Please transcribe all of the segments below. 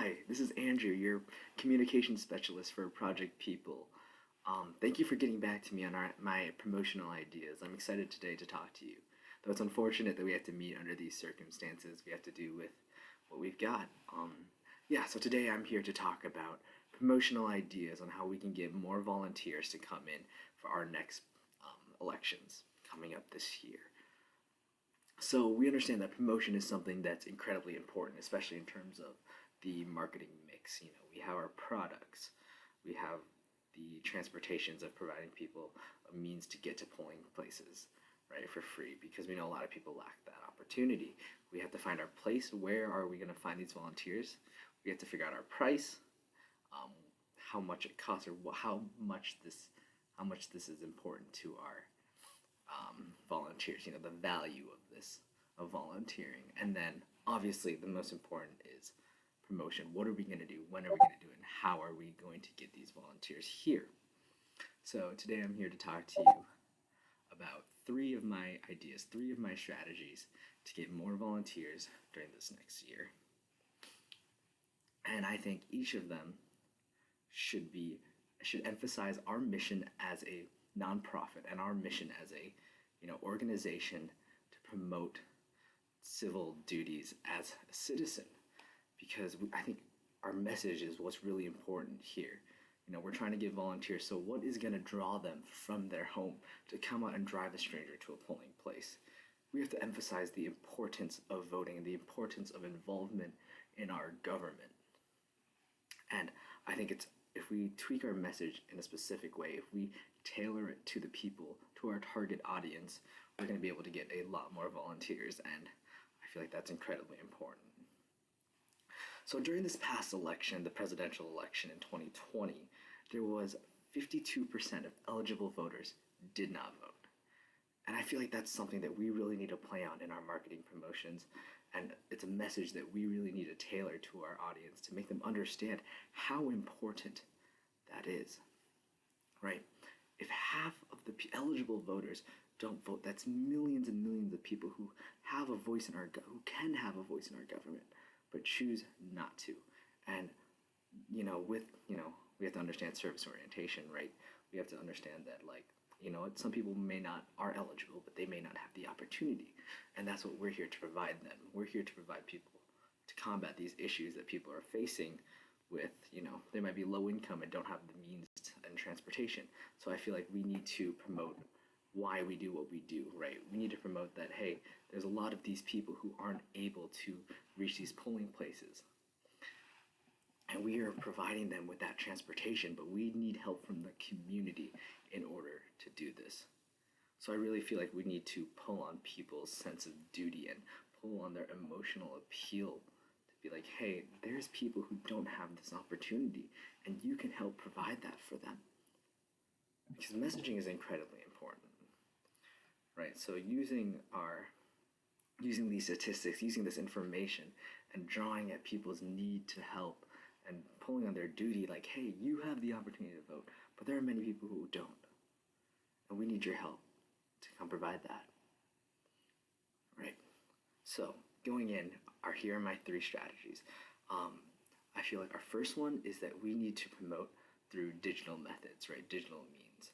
Hi, this is Andrew, your communication specialist for Project People. Thank you for getting back to me on my promotional ideas. I'm excited today to talk to you. Though it's unfortunate that we have to meet under these circumstances, we have to do with what we've got. So today I'm here to talk about promotional ideas on how we can get more volunteers to come in for our next elections coming up this year. So we understand that promotion is something that's incredibly important, especially in terms of the marketing mix. We have our products, we have the transportations of providing people a means to get to polling places, right, for free, because we know a lot of people lack that opportunity. We have to find our place. Where are we going to find these volunteers? We have to figure out our price, how much it costs, or how much this is important to our volunteers. The value of this, of volunteering, and then obviously the most important is promotion. What are we going to do? When are we going to do it? And how are we going to get these volunteers here? So today I'm here to talk to you about three of my ideas, three of my strategies to get more volunteers during this next year. And I think each of them should emphasize our mission as a nonprofit and our mission as a organization to promote civil duties as a citizen, because I think our message is what's really important here. We're trying to get volunteers, so what is going to draw them from their home to come out and drive a stranger to a polling place? We have to emphasize the importance of voting and the importance of involvement in our government. And I think if we tweak our message in a specific way, if we tailor it to the people, to our target audience, we're going to be able to get a lot more volunteers, and I feel like that's incredibly important. So during this past election, the presidential election in 2020, there was 52% of eligible voters did not vote. And I feel like that's something that we really need to play on in our marketing promotions, and it's a message that we really need to tailor to our audience to make them understand how important that is, right? If half of the eligible voters don't vote, that's millions and millions of people who have a voice in who can have a voice in our government, but choose not to. And we have to understand service orientation, right? We have to understand that, some people are eligible, but they may not have the opportunity, and that's what we're here to provide them. We're here to provide people to combat these issues that people are facing with, they might be low income and don't have the means and transportation. So I feel like we need to promote why we do what we do, right? We need to promote that, hey, there's a lot of these people who aren't able to reach these polling places, and we are providing them with that transportation, but we need help from the community in order to do this. So I really feel like we need to pull on people's sense of duty and pull on their emotional appeal to be like, hey, there's people who don't have this opportunity, and you can help provide that for them. Because messaging is incredibly important, right? So using these statistics, using this information, and drawing at people's need to help, and pulling on their duty, like, hey, you have the opportunity to vote, but there are many people who don't, and we need your help to come provide that, right? So going in, here are my three strategies. I feel like our first one is that we need to promote through digital methods, right? Digital means.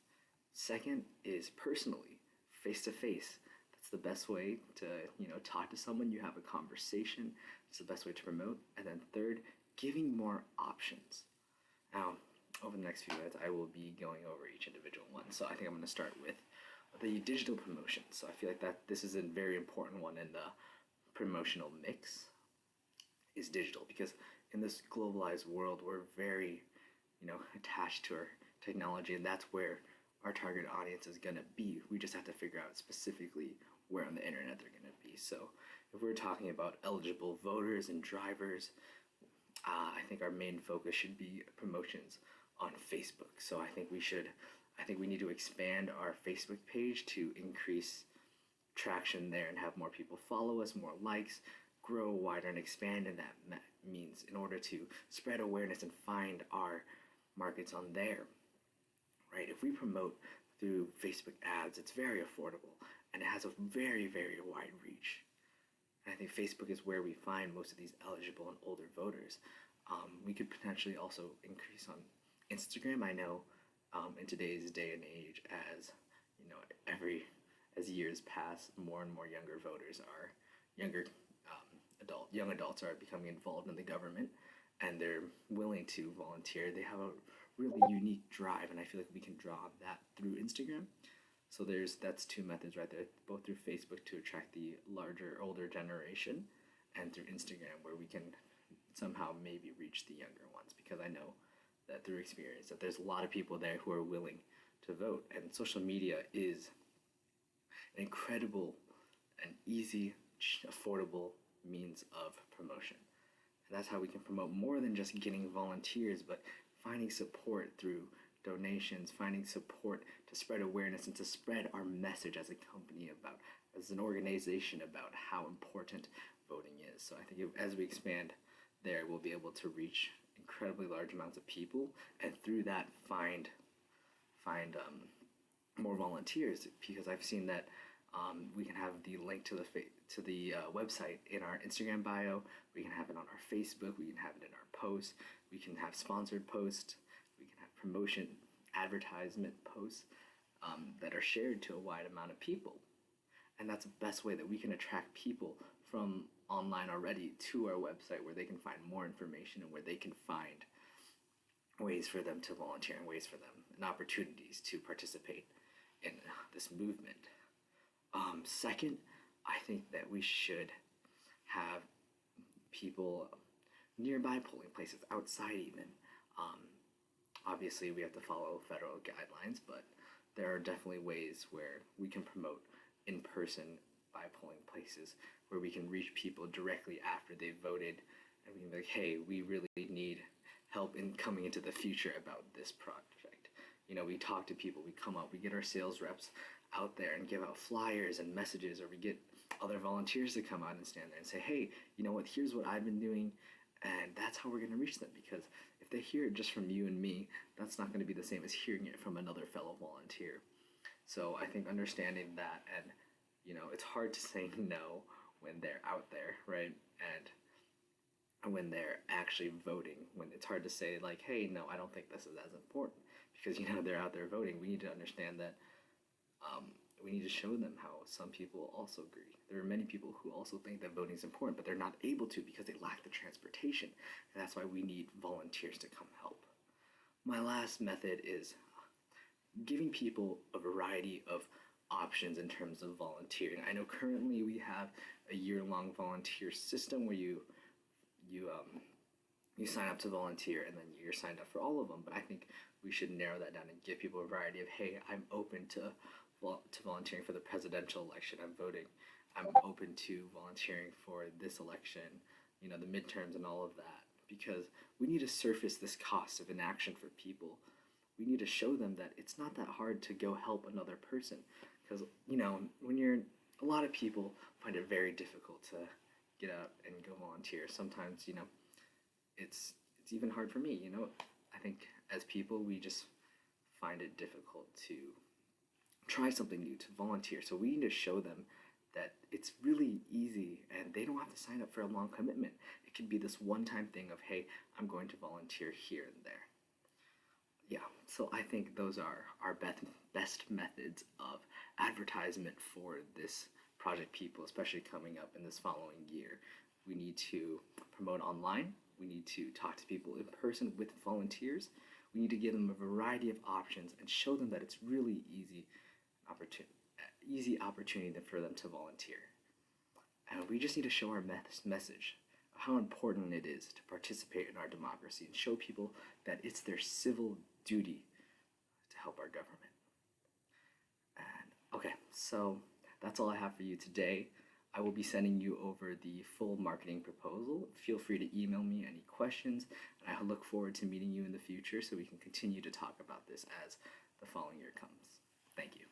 Second is personally, face-to-face. That's the best way to, talk to someone. You have a conversation. It's the best way to promote. And then third, giving more options. Now, over the next few minutes, I will be going over each individual one. So I think I'm going to start with the digital promotion. So I feel like that this is a very important one in the promotional mix, is digital, because in this globalized world, we're very, attached to our technology, and that's where our target audience is going to be. We just have to figure out specifically where on the internet they're going to be. So if we're talking about eligible voters and drivers, I think our main focus should be promotions on Facebook. So I think we need to expand our Facebook page to increase traction there and have more people follow us, more likes, grow wider and expand in that means in order to spread awareness and find our markets on there, right? If we promote through Facebook ads, it's very affordable and it has a very, very wide reach. And I think Facebook is where we find most of these eligible and older voters. We could potentially also increase on Instagram. I know in today's day and age, as you know, as years pass, more and more younger voters are younger young adults are becoming involved in the government, and they're willing to volunteer. They have a really unique drive, and I feel like we can draw that through Instagram. So that's two methods right there, both through Facebook to attract the larger, older generation, and through Instagram where we can somehow maybe reach the younger ones, because I know that through experience that there's a lot of people there who are willing to vote, and social media is an incredible and easy, affordable means of promotion. And that's how we can promote more than just getting volunteers, but finding support through donations, finding support to spread awareness and to spread our message as a company about, as an organization, about how important voting is. So I think as we expand there, we'll be able to reach incredibly large amounts of people, and through that find more volunteers, because I've seen that we can have the link to the website in our Instagram bio. We can have it on our Facebook. We can have it in our posts. We can have sponsored posts. We can have promotion, advertisement posts that are shared to a wide amount of people. And that's the best way that we can attract people from online already to our website, where they can find more information and where they can find ways for them to volunteer and ways for them and opportunities to participate in this movement. Second, I think that we should have people nearby polling places, outside even. Obviously, we have to follow federal guidelines, but there are definitely ways where we can promote in person by polling places, where we can reach people directly after they've voted, and we can be like, hey, we really need help in coming into the future about this project. You know, we talk to people, we come up, we get our sales reps out there and give out flyers and messages, or we get other volunteers to come out and stand there and say, hey, you know what, here's what I've been doing, and that's how we're going to reach them. Because if they hear it just from you and me, that's not going to be the same as hearing it from another fellow volunteer. So I think understanding that, and you know, it's hard to say no when they're out there, right? And when they're actually voting, when it's hard to say like, hey, no, I don't think this is as important, because you know they're out there voting. We need to understand that we need to show them how some people also agree. There are many people who also think that voting is important, but they're not able to because they lack the transportation, and that's why we need volunteers to come help. My last method is giving people a variety of options in terms of volunteering. I know currently we have a year-long volunteer system where you sign up to volunteer and then you're signed up for all of them, but I think we should narrow that down and give people a variety of, hey, I'm open to volunteering for the presidential election, I'm voting, I'm open to volunteering for this election, you know, the midterms and all of that, because we need to surface this cost of inaction for people. We need to show them that it's not that hard to go help another person, because, you know, a lot of people find it very difficult to get out and go volunteer. Sometimes, you know, it's even hard for me, you know. I think as people, we just find it difficult to try something new, to volunteer. So we need to show them that it's really easy and they don't have to sign up for a long commitment. It could be this one-time thing of, hey, I'm going to volunteer here and there. Yeah, so I think those are our best methods of advertisement for this Project People, especially coming up in this following year. We need to promote online. We need to talk to people in person with volunteers. We need to give them a variety of options and show them that it's really easy opportunity for them to volunteer. And we just need to show our message of how important it is to participate in our democracy and show people that it's their civil duty to help our government. And okay, so that's all I have for you today. I will be sending you over the full marketing proposal. Feel free to email me any questions, and I look forward to meeting you in the future so we can continue to talk about this as the following year comes. Thank you.